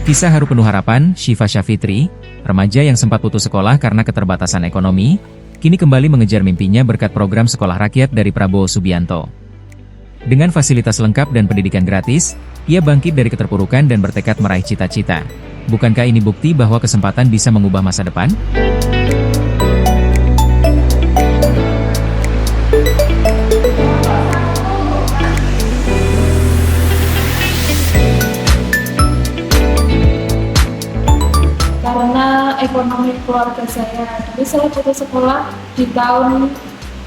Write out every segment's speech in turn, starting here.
Kisah haru penuh harapan, Syifa Syafitri, remaja yang sempat putus sekolah karena keterbatasan ekonomi, kini kembali mengejar mimpinya berkat program sekolah rakyat dari Prabowo Subianto. Dengan fasilitas lengkap dan pendidikan gratis, ia bangkit dari keterpurukan dan bertekad meraih cita-cita. Bukankah ini bukti bahwa kesempatan bisa mengubah masa depan? Karena ekonomi keluarga saya, jadi saya putus sekolah di tahun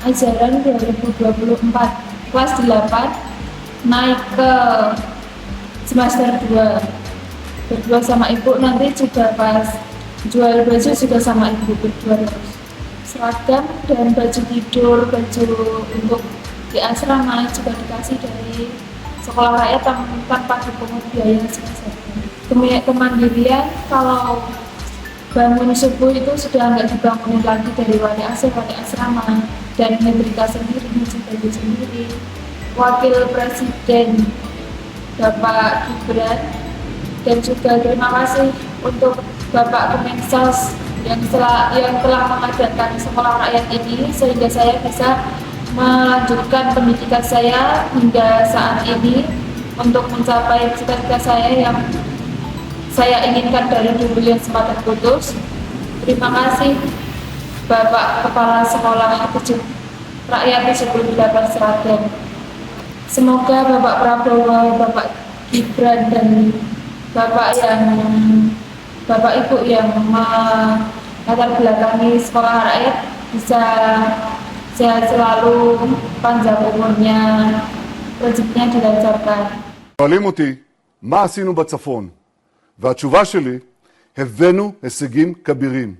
ajaran 2024 kelas 8 naik ke semester 2 berdua sama ibu, nanti juga pas jual baju juga sama ibu berdua terus. Seragam dan baju tidur, baju untuk di asrama juga dikasih dari sekolah rakyat tanpa dipungut biaya sebesar. Kemandirian, kalau bangun subuh itu sudah nggak dibangunin lagi dari wali asrama, dan nyetrika sendiri, nyuci baju sendiri. Wakil Presiden Bapak Gibran, dan juga terima kasih untuk Bapak Kemensos yang telah mengadakan sekolah rakyat ini, sehingga saya bisa melanjutkan pendidikan saya hingga saat ini untuk mencapai cita-cita saya yang saya inginkan dari dulu yang sempat terputus. Terima kasih Bapak Kepala Sekolah Rakyat 78 Seragen. Semoga Bapak Prabowo, Bapak Gibran, dan Bapak Ibu yang melatar belakangi sekolah rakyat bisa sehat selalu, panjang umurnya, rezekinya dilancarkan. שואלים אותי, מה עשינו בצפון? והתשובה שלי, הבאנו הישגים כבירים.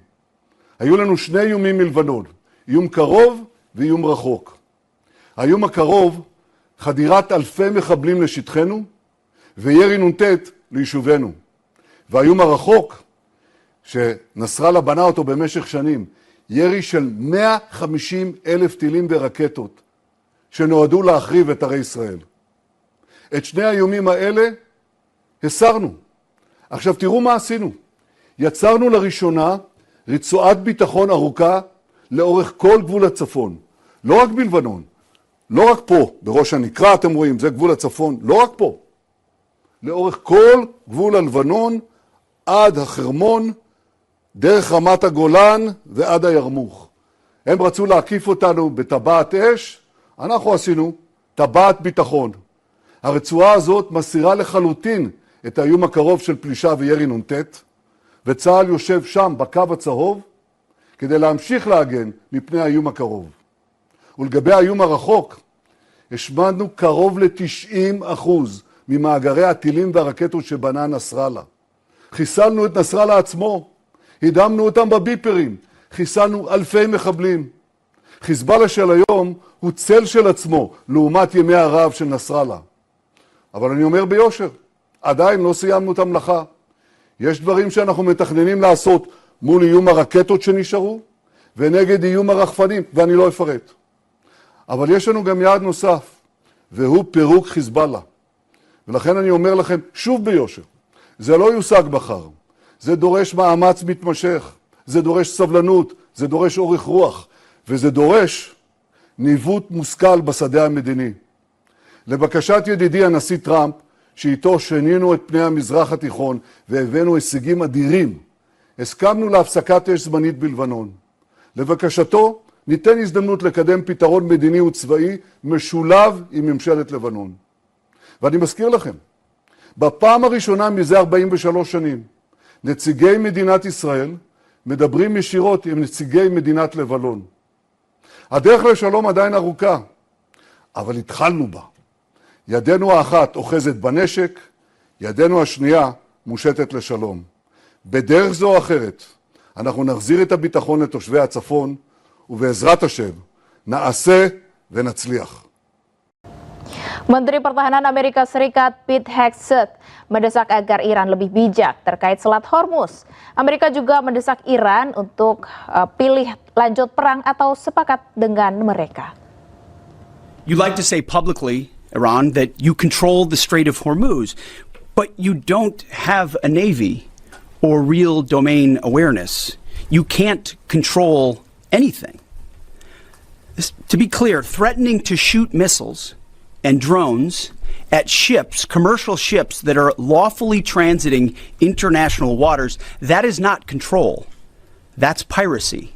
היו לנו שני איומים מלבנון, איום קרוב ואיום רחוק. האיום הקרוב, חדירת אלפי מחבלים לשטחנו, וירי נ"ט ליישובנו. והאיום הרחוק, שנסראללה בנה אותו במשך שנים, ירי של 150,000 טילים ורקטות, שנועדו להחריב את ערי ישראל. את שני האיומים האלה הסרנו. עכשיו תראו מה עשינו. יצרנו לראשונה רצועת ביטחון ארוכה לאורך כל גבול הצפון. לא רק בלבנון, לא רק פה, בראש הנקרה אתם רואים, זה גבול הצפון, לא רק פה. לאורך כל גבול הלבנון, עד החרמון, דרך רמת הגולן ועד הירמוך. הם רצו להקיף אותנו בטבעת אש, אנחנו עשינו טבעת ביטחון. הרצועה הזאת מסירה לחלוטין את האיום הקרוב של פלישה וירי נ"ט, וצה"ל יושב שם בקו הצהוב כדי להמשיך להגן מפני האיום הקרוב. ולגבי האיום הרחוק, השמדנו קרוב ל-90% ממאגרי הטילים והרקטות שבנה נסראללה. חיסלנו את נסראללה עצמו, הדמנו אותם בביפרים, חיסלנו אלפי מחבלים. חיזבאללה של היום הוא צל של עצמו לעומת ימי הרעב של נסראללה. אבל אני אומר ביושר, עדיין לא סיימנו את המלאכה. יש דברים שאנחנו מתכננים לעשות מול איום הרקטות שנשארו, ונגד איום הרחפנים, ואני לא אפרט. אבל יש לנו גם יעד נוסף, והוא פירוק חיזבאללה. ולכן אני אומר לכם שוב ביושר, זה לא יושג מחר. זה דורש מאמץ מתמשך, זה דורש סבלנות, זה דורש אורך רוח, וזה דורש ניווט מושכל בשדה המדיני. לבקשת ידידי הנשיא טראמפ, שאיתו שנינו את פני המזרח התיכון והבאנו הישגים אדירים, הסכמנו להפסקת אש זמנית בלבנון. לבקשתו, ניתן הזדמנות לקדם פתרון מדיני וצבאי משולב עם ממשלת לבנון. ואני מזכיר לכם, בפעם הראשונה מזה 43 שנים, נציגי מדינת ישראל מדברים ישירות עם נציגי מדינת לבנון. הדרך לשלום עדיין ארוכה, אבל התחלנו בה. ידנו האחת אוחזת בנשק, ידנו השנייה מושטת לשלום. בדרך זו או אחרת, אנחנו נחזיר את הביטחון לתושבי הצפון, ובעזרת השם נעשה ונצליח. Menteri Pertahanan Amerika Serikat Pete Hegseth mendesak agar Iran lebih bijak terkait Selat Hormuz. Amerika juga mendesak Iran untuk pilih lanjut perang atau sepakat dengan mereka. You'd like to say publicly, Iran, that you control the Strait of Hormuz. but you don't have a navy or real domain awareness, you can't control anything. To be clear, threatening to shoot missiles and drones at ships, commercial ships that are lawfully transiting international waters, that is not control. That's piracy.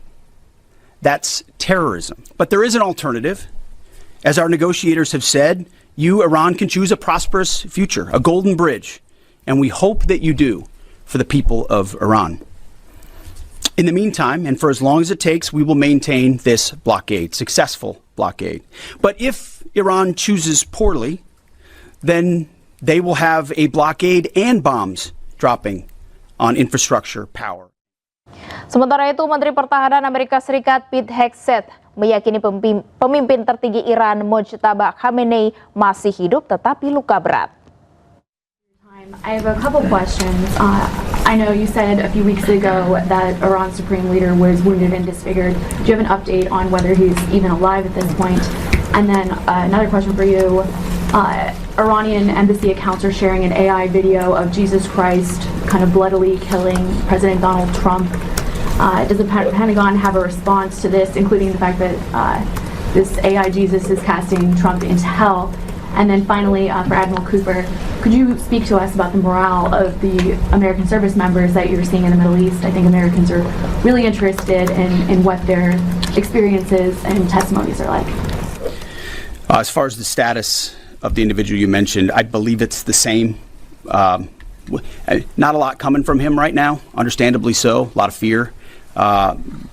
That's terrorism. But there is an alternative. As our negotiators have said, you, Iran, can choose a prosperous future, a golden bridge, and we hope that you do for the people of Iran. In the meantime, and for as long as it takes, we will maintain this blockade, successful blockade. But if Iran chooses poorly, then they will have a blockade and bombs dropping on infrastructure power. Sementara itu, Menteri Pertahanan Amerika Serikat Pete Hegseth meyakini pemimpin tertinggi Iran Mojtaba Khamenei masih hidup tetapi luka berat. I have a couple questions. I know you said a few weeks ago that Iran's supreme leader was wounded and disfigured. Do you have an update on whether he's even alive at this point? And then another question for you. Iranian embassy accounts are sharing an AI video of Jesus Christ kind of bloodily killing President Donald Trump. Does the Pentagon have a response to this, including the fact that this AI Jesus is casting Trump into hell? And then finally, for Admiral Cooper, could you speak to us about the morale of the American service members that you're seeing in the Middle East? I think Americans are really interested in what their experiences and testimonies are like. As far as the status of the individual you mentioned, I believe it's the same. Not a lot coming from him right now, understandably so, a lot of fear.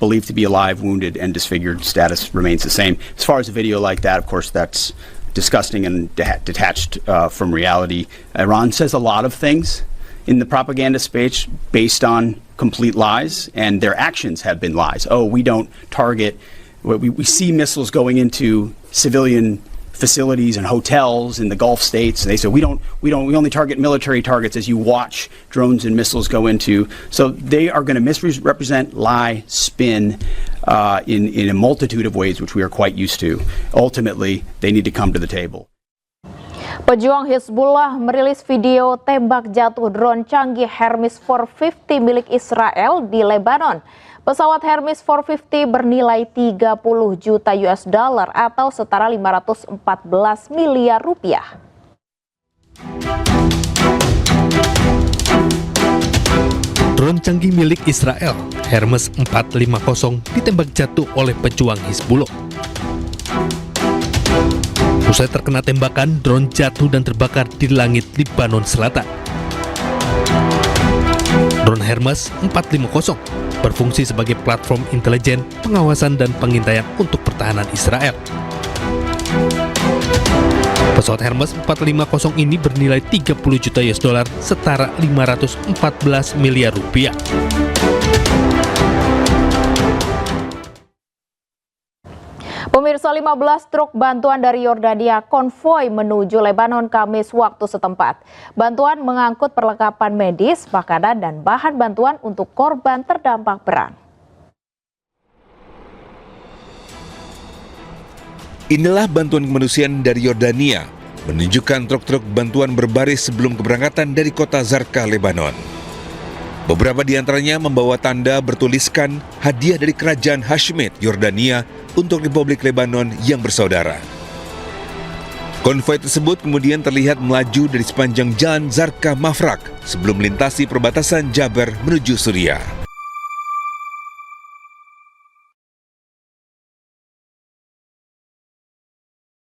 Believed to be alive, wounded, and disfigured. Status remains the same. As far as a video like that, of course, that's disgusting and detached from reality. Iran says a lot of things in the propaganda space based on complete lies, and their actions have been lies. Oh, we don't target, we see missiles going into civilian facilities and hotels in the Gulf states. They say we only target military targets as you watch drones and missiles go into. So they are going to misrepresent, lie, spin in a multitude of ways, which we are quite used to. Ultimately, they need to come to the table. Pejuang Hizbullah merilis video tembak jatuh drone canggih Hermes 450 milik Israel di Lebanon. Pesawat Hermes 450 bernilai 30 juta US dollar atau setara 514 miliar rupiah. Drone canggih milik Israel, Hermes 450, ditembak jatuh oleh pejuang Hizbullah. Usai terkena tembakan, drone jatuh dan terbakar di langit Lebanon Selatan. Drone Hermes 450 berfungsi sebagai platform intelijen, pengawasan, dan pengintaian untuk pertahanan Israel. Pesawat Hermes 450 ini bernilai 30 juta US dollar, setara 514 miliar rupiah. Pemirsa, 15 truk bantuan dari Yordania konvoi menuju Lebanon Kamis waktu setempat. Bantuan mengangkut perlengkapan medis, makanan, dan bahan bantuan untuk korban terdampak perang. Inilah bantuan kemanusiaan dari Yordania, menunjukkan truk-truk bantuan berbaris sebelum keberangkatan dari kota Zarqa, Lebanon. Beberapa di antaranya membawa tanda bertuliskan hadiah dari Kerajaan Hashemite Yordania untuk Republik Lebanon yang bersaudara. Konvoi tersebut kemudian terlihat melaju dari sepanjang jalan Zarqa Mafraq sebelum melintasi perbatasan Jaber menuju Suriah.